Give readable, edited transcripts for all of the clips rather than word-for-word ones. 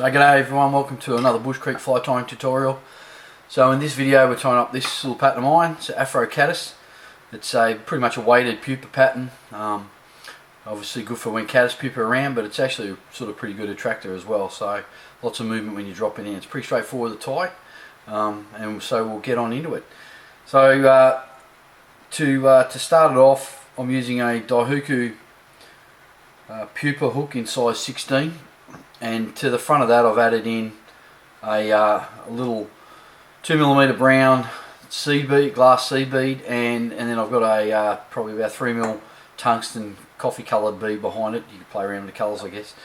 So g'day everyone, welcome to another Bush Creek fly tying tutorial. So in this video we're tying up this little pattern of mine. It's an Afro Caddis. It's a pretty much a weighted pupa pattern. Obviously good for when caddis pupa around, but it's actually sort of pretty good attractor as well. So lots of movement when you drop it in. It's pretty straightforward to tie, and so we'll get on into it. So to start it off, I'm using a Daihuku pupa hook in size 16. And to the front of that I've added in a little 2mm brown seed bead, glass seed bead, and then I've got a probably about 3mm tungsten coffee coloured bead behind it. You can play around with the colours, I guess.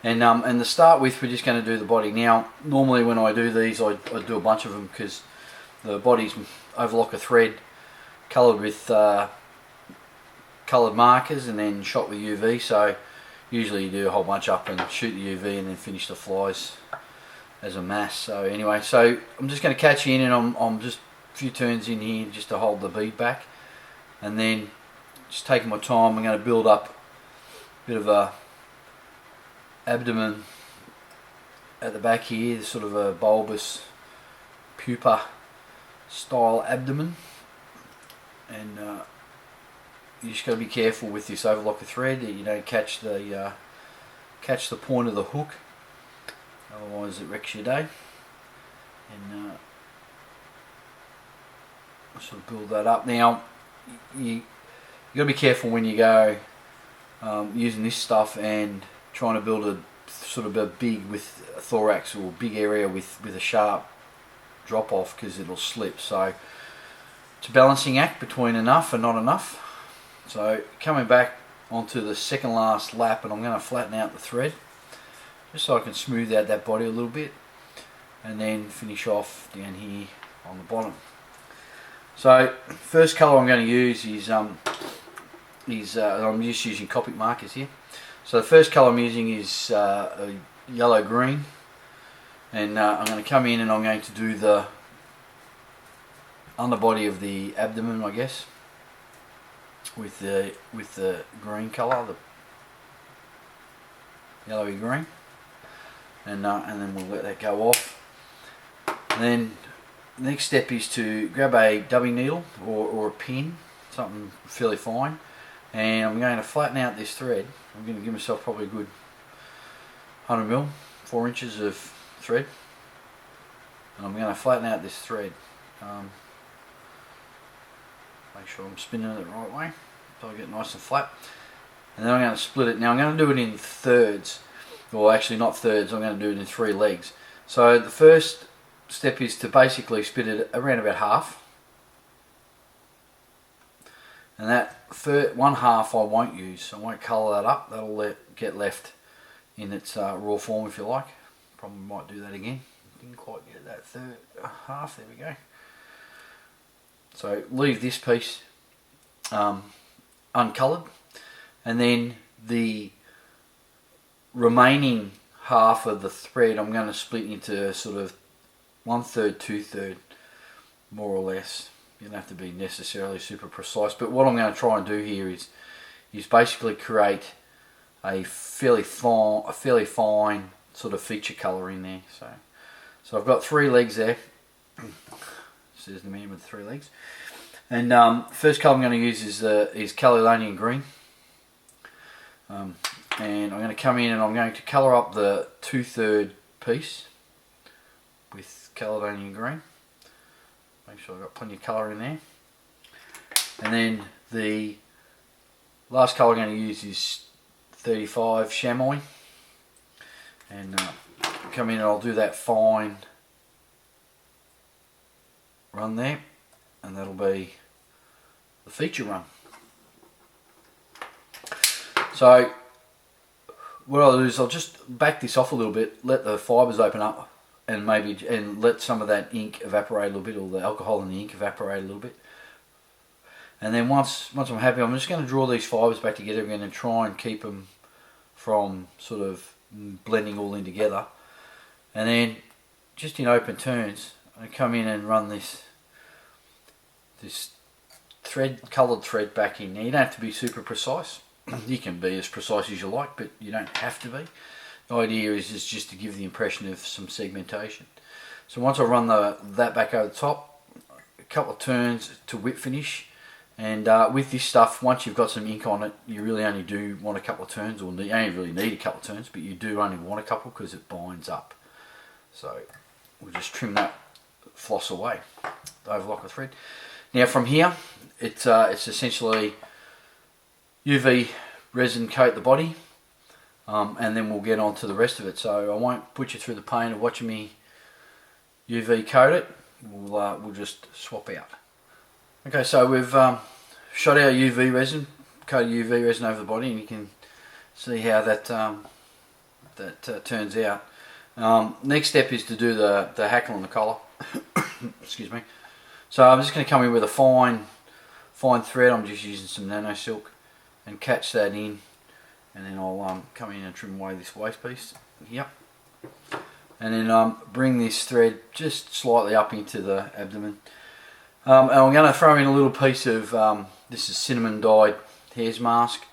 And to start with, we're just going to do the body. Now normally when I do these I do a bunch of them because the body's overlock a thread coloured with coloured markers and then shot with UV. So usually you do a whole bunch up and shoot the UV and then finish the flies as a mass. So anyway, so I'm just going to catch in, and I'm just a few turns in here just to hold the bead back, and then just taking my time. I'm going to build up a bit of a abdomen at the back here, sort of a bulbous pupa style abdomen, and you just got to be careful with this overlock of thread that you don't catch the point of the hook, otherwise it wrecks your day. And sort of build that up. Now you got to be careful when you go using this stuff and trying to build a sort of a big with a thorax or big area with a sharp drop off, because it'll slip. So it's a balancing act between enough and not enough. So coming back onto the second last lap, and I'm going to flatten out the thread just so I can smooth out that body a little bit, and then finish off down here on the bottom. So first colour I'm going to use is I'm just using Copic markers here. So the first colour I'm using is a yellow green, and I'm going to come in and I'm going to do the underbody of the abdomen, I guess, with the green colour, the yellowy green, and then we'll let that go off. And then the next step is to grab a dubbing needle or a pin, something fairly fine, and I'm going to flatten out this thread. I'm going to give myself probably a good 100mm, 4 inches of thread, and I'm going to flatten out this thread. Make sure I'm spinning it the right way so I get nice and flat, and then I'm going to split it. Now I'm going to do it in thirds, or actually not thirds, I'm going to do it in 3 legs. So the first step is to basically split it around about half, and that one half I won't use. I won't colour that up. That'll get left in its raw form, if you like. Probably might do that again. Didn't quite get that third half. There we go. So leave this piece uncoloured, and then the remaining half of the thread I'm going to split into sort of 1/3, 2/3, more or less. You don't have to be necessarily super precise, but what I'm going to try and do here is basically create a fairly fine sort of feature colour in there. So I've got 3 legs there. Says the man with 3 legs. And first colour I'm going to use is Caledonian green, and I'm going to come in and I'm going to colour up the 2/3 piece with Caledonian green. Make sure I've got plenty of colour in there. And then the last colour I'm going to use is 35 chamois, and come in and I'll do that fine run there, and that'll be the feature run. So what I'll do is I'll just back this off a little bit, let the fibres open up, and let some of that ink evaporate a little bit, or the alcohol in the ink evaporate a little bit. And then once I'm happy, I'm just going to draw these fibres back together again and try and keep them from sort of blending all in together. And then just in open turns, I come in and run this coloured thread back in. Now you don't have to be super precise. You can be as precise as you like, but you don't have to be. The idea is just to give the impression of some segmentation. So once I run that back over the top, a couple of turns to whip finish. And with this stuff, once you've got some ink on it, you really only do want a couple of turns, or you only really need a couple of turns, but you do only want a couple because it binds up. So we'll just trim that floss away, overlock the thread. Now from here, it's essentially UV resin coat the body, and then we'll get on to the rest of it. So I won't put you through the pain of watching me UV coat it. We'll just swap out. Okay, so we've shot our UV resin, coated UV resin over the body, and you can see how that turns out. Next step is to do the hackle and the collar. Excuse me. So I'm just going to come in with a fine thread. I'm just using some nano silk and catch that in, and then I'll come in and trim away this waist piece. Yep. And then bring this thread just slightly up into the abdomen. And I'm going to throw in a little piece of, this is cinnamon dyed hair's mask.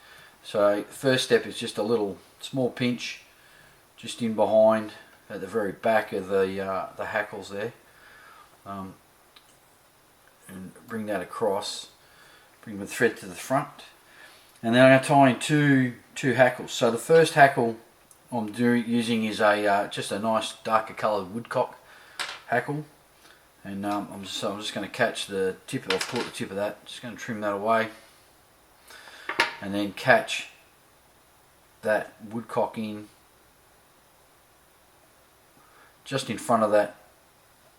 So first step is just a little small pinch just in behind at the very back of the hackles there. And bring that across, bring the thread to the front. And then I'm going to tie in two hackles. So the first hackle I'm using is just a nice darker coloured woodcock hackle. And I'm just going to catch the tip. I've caught the tip of that. Just going to trim that away, and then catch that woodcock in just in front of that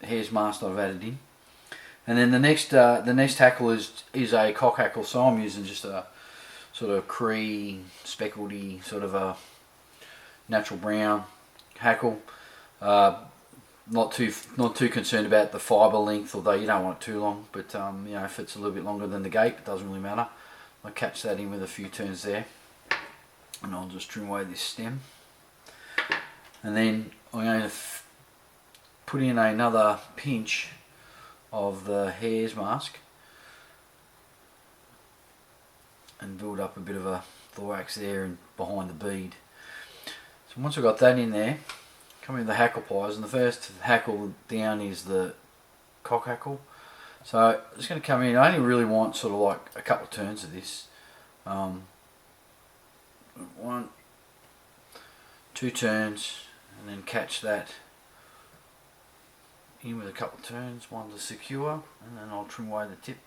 hair's mask that I've added in. And then the next hackle is a cock hackle. So I'm using just a sort of cream speckledy sort of a natural brown hackle. Not too concerned about the fibre length, although you don't want it too long. But you know, if it's a little bit longer than the gape, it doesn't really matter. I'll catch that in with a few turns there, and I'll just trim away this stem. And then I'm going to put in another pinch of the hair's mask and build up a bit of a thorax there and behind the bead. So once I've got that in there, come in with the hackle pliers, and the first hackle down is the cock hackle. So I'm just going to come in. I only really want sort of like a couple of turns of this. 1, 2 turns, and then catch that in with a couple of turns, one to secure, and then I'll trim away the tip.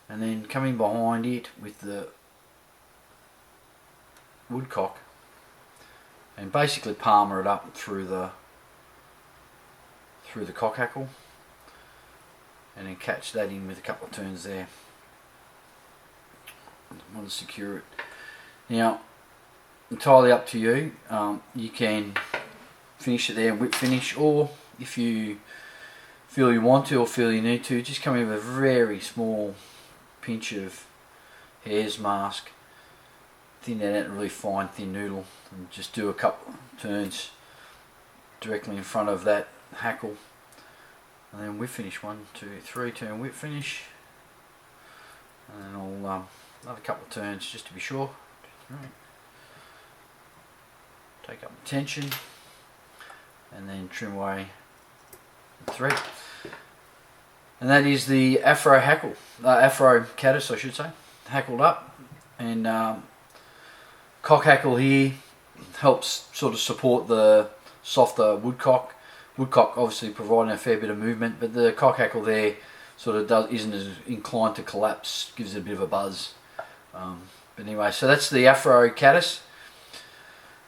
And then come in behind it with the woodcock and basically palmer it up through the cock hackle, and then catch that in with a couple of turns there. I want to secure it. Now, entirely up to you. You can finish it there and whip finish, or if you feel you want to or feel you need to, just come in with a very small pinch of hair's mask, thin that out a really fine thin noodle, and just do a couple of turns directly in front of that hackle, and then whip finish. 1, 2, 3 turn whip finish, and then I'll another couple of turns just to be sure. Take up the tension, and then trim away the thread. And that is the Afro hackle, Afro Caddis I should say, hackled up. And cock hackle here helps sort of support the softer woodcock. Woodcock obviously providing a fair bit of movement, but the cock hackle there sort of isn't as inclined to collapse, gives it a bit of a buzz. But anyway, so that's the Afro Caddis.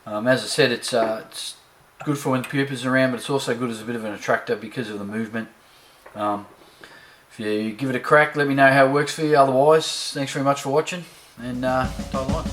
As I said, it's good for when the pupa's around, but it's also good as a bit of an attractor because of the movement. If you give it a crack, let me know how it works for you. Otherwise, thanks very much for watching, and tie the line.